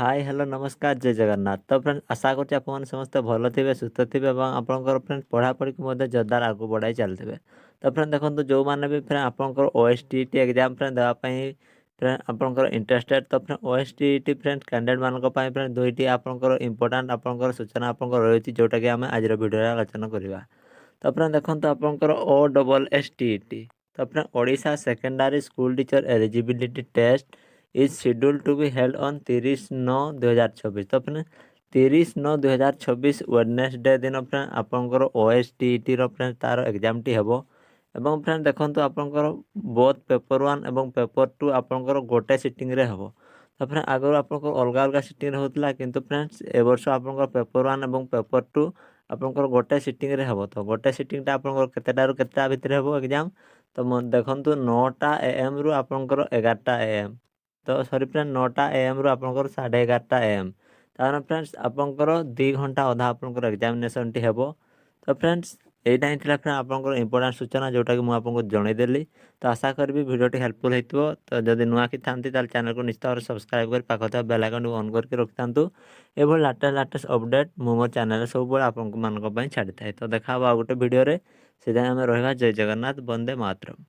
Hi hello नमस्कार जय जगन्नाथ। तो फ्रेंड्स आशा करछि आपन समस्त भल थिबे सुस्थ थिबे एवं आपनकर फ्रेंड्स पढ़ापढ़ी को मध्य जोरदार आगु बढ़ाई चलथिबे। तो फ्रेंड देखंतु जो माने भी फ्रेंड आपनकर ओएसटीटी एग्जाम फ्रेंड देवा पई फ्रेंड आपनकर इंटरेस्टेड तो फ्रेंड ओएसटीटी फ्रेंड कैंडिडेट मानक पई फ्रेंड दुईटी आपनकर इंपोर्टेंट आपनकर सूचना आपनकर रहिछि जोटा कि हम आज वीडियो रे आलोचना करिवा। तो फ्रेंड देखंतु आपनकर ओ डबल एस टी तो friend Odisha secondary school teacher eligibility test is scheduled to be held on 30/9/2024। तो फ्रेंड 30/9/2024 वेडनेसडे दिन फ्रेंड आपनकर ओएसटीटी रो फ्रेंड तार एग्जाम टी हेबो। एवं फ्रेंड देखंतु आपनकर बोथ पेपर 1 एवं पेपर 2 आपनकर गोटे सिटिंग रे हेबो। तो फ्रेंड आगर आपनकर अलगा अलगा सिटिंग रे होतला किंतु फ्रेंड्स ए वर्ष आपनकर पेपर 1 एवं पेपर 2 आपनकर गोटे सिटिंग रे हेबो। तो गोटे सिटिंग टा आपनकर केतेटा रु केतेटा भितर हेबो एग्जाम। तो देखंतु 9टा एएम रु आपनकर 11टा एएम। तो सॉरी फ्रेंड 9टा एएम रु आपनकर 11:30 एएम। तार फ्रेंड्स आपनकर 2 घंटा अधा आपनकर एग्जामिनेशन टी हेबो। तो फ्रेंड्स एटा ही थिला फ्रेंड आपनकर इंपोर्टेंट सूचना जोटा कि मु आपनको जणै देली। तो आशा करबी वीडियो टी हेल्पफुल हेतबो। तो जदि नुआ कि थांती ताल चैनल को निश्चित भाବରେ सब्सक्राइब कर पाखो था बेल आइकन ऑन करके रखतांतु। एभल लाटेस्ट अपडेट मु मोर चैनल सब बेले आपन मानक पई छाडी थाए। तो देखा अब आ गुटे वीडियो रे से जाय हम रहबा। जय जगन्नाथ, वंदे मातरम।